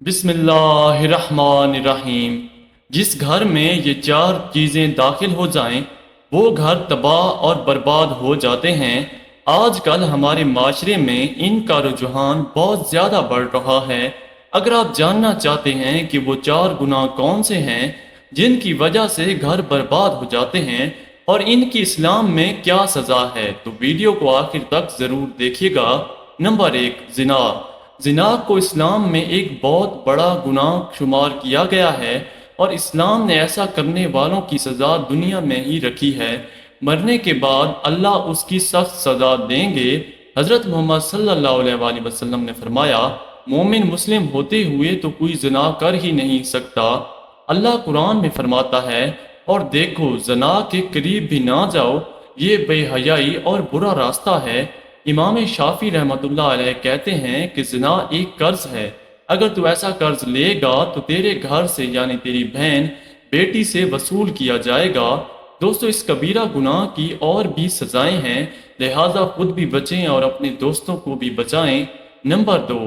بسم اللہ الرحمن الرحیم۔ جس گھر میں یہ چار چیزیں داخل ہو جائیں وہ گھر تباہ اور برباد ہو جاتے ہیں۔ آج کل ہمارے معاشرے میں ان کا رجحان بہت زیادہ بڑھ رہا ہے۔ اگر آپ جاننا چاہتے ہیں کہ وہ چار گناہ کون سے ہیں جن کی وجہ سے گھر برباد ہو جاتے ہیں اور ان کی اسلام میں کیا سزا ہے، تو ویڈیو کو آخر تک ضرور دیکھیے گا۔ نمبر 1، زنا۔ زنا کو اسلام میں ایک بہت بڑا گناہ شمار کیا گیا ہے اور اسلام نے ایسا کرنے والوں کی سزا دنیا میں ہی رکھی ہے۔ مرنے کے بعد اللہ اس کی سخت سزا دیں گے۔ حضرت محمد صلی اللہ علیہ وآلہ وسلم نے فرمایا، مومن مسلم ہوتے ہوئے تو کوئی زنا کر ہی نہیں سکتا۔ اللہ قرآن میں فرماتا ہے، اور دیکھو زنا کے قریب بھی نہ جاؤ، یہ بے حیائی اور برا راستہ ہے۔ امام شافعی رحمۃ اللہ علیہ کہتے ہیں کہ زنا ایک قرض ہے، اگر تو ایسا قرض لے گا تو تیرے گھر سے یعنی تیری بہن بیٹی سے وصول کیا جائے گا۔ دوستو، اس کبیرہ گناہ کی اور بھی سزائیں ہیں، لہٰذا خود بھی بچیں اور اپنے دوستوں کو بھی بچائیں۔ نمبر 2،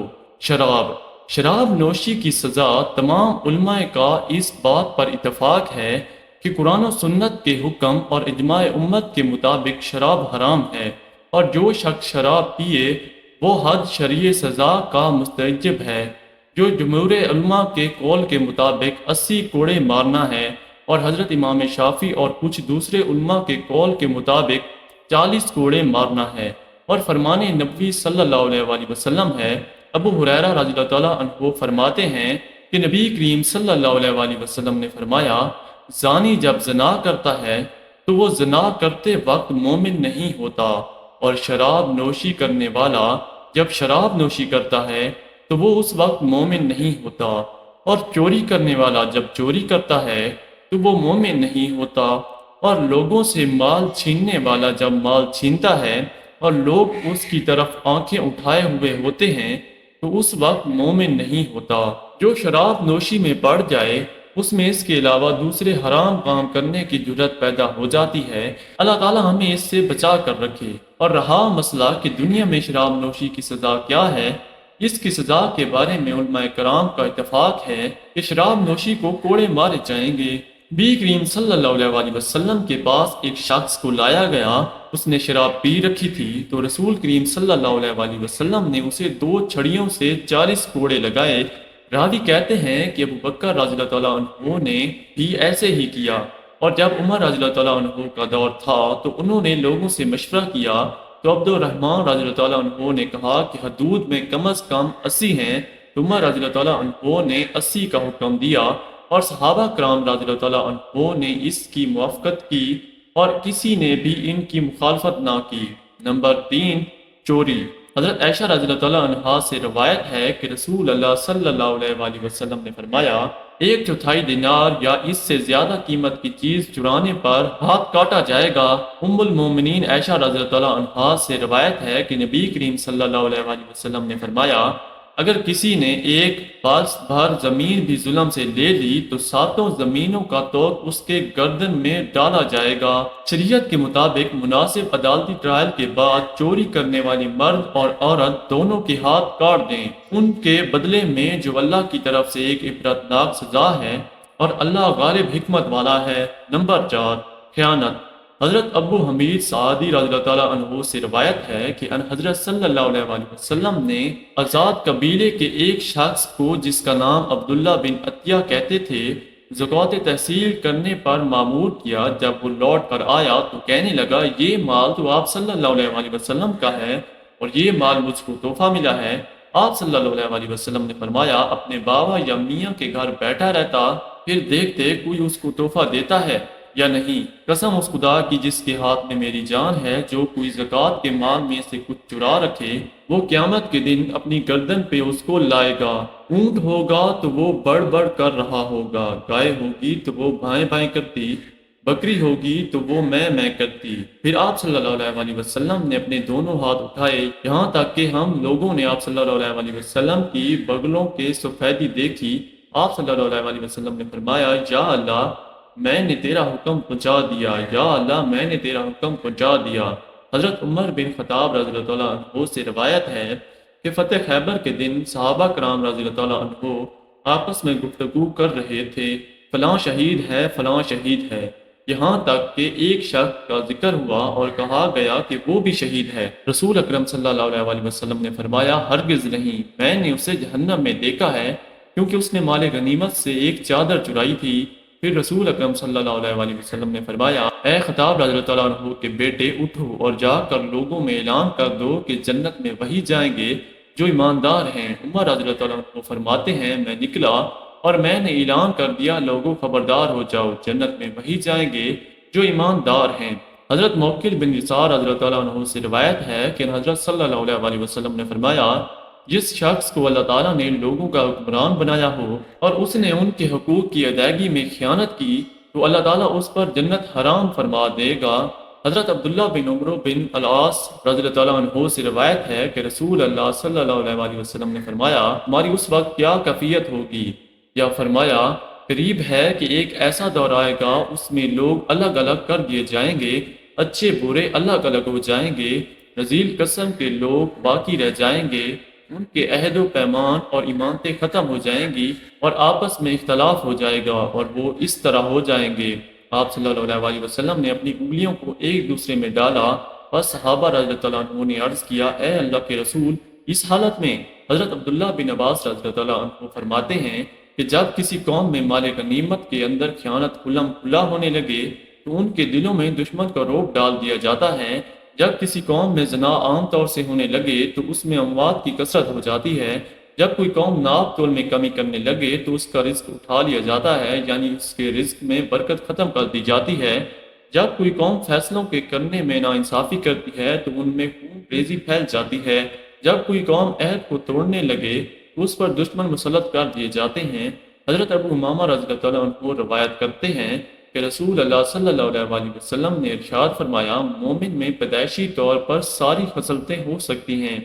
شراب۔ شراب نوشی کی سزا۔ تمام علماء کا اس بات پر اتفاق ہے کہ قرآن و سنت کے حکم اور اجماع امت کے مطابق شراب حرام ہے، اور جو شخص شراب پیے وہ حد شرعی سزا کا مستحق ہے، جو جمہور علماء کے قول کے مطابق 80 کوڑے مارنا ہے، اور حضرت امام شافعی اور کچھ دوسرے علماء کے قول کے مطابق 40 کوڑے مارنا ہے۔ اور فرمان نبوی صلی اللہ علیہ وآلہ وسلم ہے۔ ابو ہریرہ رضی اللہ تعالیٰ عنہ فرماتے ہیں کہ نبی کریم صلی اللہ علیہ وآلہ وسلم نے فرمایا، زانی جب زنا کرتا ہے تو وہ زنا کرتے وقت مومن نہیں ہوتا، اور شراب نوشی کرنے والا جب شراب نوشی کرتا ہے تو وہ اس وقت مومن نہیں ہوتا، اور چوری کرنے والا جب چوری کرتا ہے تو وہ مومن نہیں ہوتا، اور لوگوں سے مال چھیننے والا جب مال چھینتا ہے اور لوگ اس کی طرف آنکھیں اٹھائے ہوئے ہوتے ہیں تو اس وقت مومن نہیں ہوتا۔ جو شراب نوشی میں پڑ جائے اس میں اس کے علاوہ دوسرے حرام کام کرنے کی جرت پیدا ہو جاتی ہے۔ اللہ تعالی ہمیں اس سے بچا کر رکھے۔ اور رہا مسئلہ کہ دنیا میں شراب نوشی کی سزا کیا ہے، اس کی سزا کے بارے میں علماء کرام کا اتفاق ہے کہ شراب نوشی کو کوڑے مارے جائیں گے۔ نبی کریم صلی اللہ علیہ وآلہ وسلم کے پاس ایک شخص کو لایا گیا، اس نے شراب پی رکھی تھی، تو رسول کریم صلی اللہ علیہ وآلہ وسلم نے اسے 2 چھڑیوں سے 40 کوڑے لگائے۔ راوی کہتے ہیں کہ ابو بکر رضی اللہ تعالیٰ عنہ نے بھی ایسے ہی کیا، اور جب عمر رضی اللہ تعالیٰ عنہ کا دور تھا تو انہوں نے لوگوں سے مشورہ کیا، تو عبد الرحمن رضی اللہ تعالیٰ عنہ نے کہا کہ حدود میں کم از کم 80 ہیں، تو عمر رضی اللہ تعالیٰ عنہ نے 80 کا حکم دیا، اور صحابہ کرام رضی اللہ تعالیٰ عنہ نے اس کی موافقت کی اور کسی نے بھی ان کی مخالفت نہ کی۔ نمبر 3، چوری۔ حضرت عائشہ رضی اللہ تعالیٰ عنہا سے روایت ہے کہ رسول اللہ صلی اللہ علیہ وآلہ وسلم نے فرمایا، 1/4 دینار یا اس سے زیادہ قیمت کی چیز چرانے پر ہاتھ کاٹا جائے گا۔ ام المومنین عائشہ رضی اللہ تعالیٰ عنہا سے روایت ہے کہ نبی کریم صلی اللہ علیہ وآلہ وسلم نے فرمایا، اگر کسی نے ایک برس بھر زمین بھی ظلم سے لے لی تو 7 زمینوں کا توق اس کے گردن میں ڈالا جائے گا۔ شریعت کے مطابق مناسب عدالتی ٹرائل کے بعد چوری کرنے والی مرد اور عورت دونوں کے ہاتھ کاٹ دیں، ان کے بدلے میں جو اللہ کی طرف سے ایک عبرتناک سزا ہے، اور اللہ غالب حکمت والا ہے۔ نمبر 4، خیانت۔ حضرت ابو حمید سعدی رضی اللہ تعالیٰ عنہ سے روایت ہے کہ ان حضرت صلی اللہ علیہ وآلہ وسلم نے آزاد قبیلے کے ایک شخص کو جس کا نام عبداللہ بن عطیہ کہتے تھے، زکوٰۃ تحصیل کرنے پر مامور کیا۔ جب وہ لوٹ کر آیا تو کہنے لگا، یہ مال تو آپ صلی اللہ علیہ وآلہ وسلم کا ہے اور یہ مال مجھ کو تحفہ ملا ہے۔ آپ صلی اللہ علیہ وآلہ وسلم نے فرمایا، اپنے باوا یا میاں کے گھر بیٹھا رہتا، پھر دیکھتے کوئی اس کو تحفہ دیتا ہے یا نہیں۔ قسم اس خدا کی جس کے ہاتھ میں میری جان ہے، جو کوئی زکوٰۃ کے مال میں سے کچھ چرا رکھے وہ قیامت کے دن اپنی گردن پہ اس کو لائے گا۔ اونٹ ہوگا تو وہ بڑھ بڑھ کر رہا ہوگا، گائے ہوگی تو وہ بھائیں بھائیں کرتی، بکری ہوگی تو وہ میں کرتی۔ پھر آپ صلی اللہ علیہ وآلہ وسلم نے اپنے دونوں ہاتھ اٹھائے، یہاں تک کہ ہم لوگوں نے آپ صلی اللہ علیہ وآلہ وسلم کی بغلوں کے سفیدی دیکھی۔ آپ صلی اللہ علیہ وآلہ وسلم نے فرمایا، یا اللہ میں نے تیرا حکم پہنچا دیا، یا اللہ میں نے تیرا حکم پہنچا دیا۔ حضرت عمر بن خطاب رضی اللہ تعالیٰ عنہ سے روایت ہے کہ فتح خیبر کے دن صحابہ کرام رضی اللہ تعالیٰ عنہ آپس میں گفتگو کر رہے تھے، فلاں شہید ہے، فلاں شہید ہے، یہاں تک کہ ایک شخص کا ذکر ہوا اور کہا گیا کہ وہ بھی شہید ہے۔ رسول اکرم صلی اللہ علیہ وسلم نے فرمایا، ہرگز نہیں، میں نے اسے جہنم میں دیکھا ہے، کیونکہ اس نے مال غنیمت سے ایک چادر چرائی تھی۔ پھر رسول اکرم صلی اللہ علیہ وسلم نے فرمایا، اے خطاب رضی اللہ عنہ کے بیٹے، اٹھو اور جا کر لوگوں میں اعلان کر دو کہ جنت میں وہی جائیں گے جو ایماندار ہیں۔ عمر رضی اللہ عنہ فرماتے ہیں، میں نکلا اور میں نے اعلان کر دیا، لوگوں خبردار ہو جاؤ، جنت میں وہی جائیں گے جو ایماندار ہیں۔ حضرت موکل بن یسار رضی اللہ عنہ سے روایت ہے کہ حضرت صلی اللہ علیہ وسلم نے فرمایا، جس شخص کو اللہ تعالیٰ نے لوگوں کا حکمران بنایا ہو اور اس نے ان کے حقوق کی ادائیگی میں خیانت کی تو اللہ تعالیٰ اس پر جنت حرام فرما دے گا۔ حضرت عبداللہ بن عمرو بن العاص رضی اللہ عنہ سے روایت ہے کہ رسول اللہ صلی اللہ علیہ وسلم نے فرمایا، ہماری اس وقت کیا کیفیت ہوگی؟ یا فرمایا، قریب ہے کہ ایک ایسا دور آئے گا، اس میں لوگ الگ الگ کر دیے جائیں گے، اچھے برے الگ الگ ہو جائیں گے، رذیل قسم کے لوگ باقی رہ جائیں گے، ان کے عہد و پیمان اور ایمانتیں ختم ہو جائیں گی اور آپس میں اختلاف ہو جائے گا اور وہ اس طرح ہو جائیں گے۔ آپ صلی اللہ علیہ وسلم نے اپنی انگلیوں کو ایک دوسرے میں ڈالا اور صحابہ رضی اللہ عنہ نے عرض کیا، اے اللہ کے رسول، اس حالت میں حضرت عبداللہ بن عباس رضی اللہ عنہ فرماتے ہیں کہ جب کسی قوم میں مال غنیمت کے اندر خیانت کھلم کھلا ہونے لگے تو ان کے دلوں میں دشمن کا روب ڈال دیا جاتا ہے۔ جب کسی قوم میں زنا عام طور سے ہونے لگے تو اس میں اموات کی کثرت ہو جاتی ہے۔ جب کوئی قوم ناپ تول میں کمی کرنے لگے تو اس کا رزق اٹھا لیا جاتا ہے، یعنی اس کے رزق میں برکت ختم کر دی جاتی ہے۔ جب کوئی قوم فیصلوں کے کرنے میں ناانصافی کرتی ہے تو ان میں خون ریزی پھیل جاتی ہے۔ جب کوئی قوم عہد کو توڑنے لگے تو اس پر دشمن مسلط کر دیے جاتے ہیں۔ حضرت ابو امامہ رضی اللہ عنہ روایت کرتے ہیں کہ رسول اللہ صلی اللہ علیہ وسلم نے ارشاد فرمایا، مومن میں پیدائشی طور پر ساری خصلتیں ہو سکتی ہیں،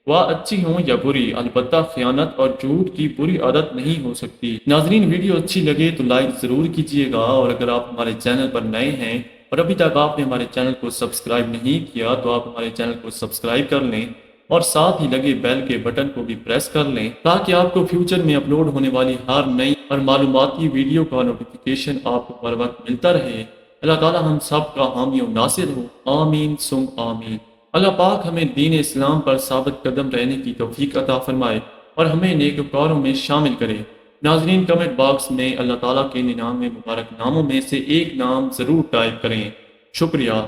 وہ اچھی ہوں یا بری، البتہ خیانت اور جھوٹ کی بری عادت نہیں ہو سکتی۔ ناظرین، ویڈیو اچھی لگے تو لائک ضرور کیجیے گا، اور اگر آپ ہمارے چینل پر نئے ہیں اور ابھی تک آپ نے ہمارے چینل کو سبسکرائب نہیں کیا تو آپ ہمارے چینل کو سبسکرائب کر لیں اور ساتھ ہی لگے بیل کے بٹن کو بھی پریس کر لیں تاکہ آپ کو فیوچر میں اپلوڈ ہونے والی ہر نئی اور معلوماتی ویڈیو کا نوٹیفیکیشن آپ کو ہر وقت ملتا رہے۔ اللہ تعالی ہم سب کا حامی و ناصر ہو، آمین ثم آمین۔ اللہ پاک ہمیں دین اسلام پر ثابت قدم رہنے کی توفیق عطا فرمائے اور ہمیں نیکوکاروں میں شامل کرے۔ ناظرین، کمنٹ باکس میں اللہ تعالیٰ کے 99 مبارک ناموں میں سے ایک نام ضرور ٹائپ کریں۔ شکریہ۔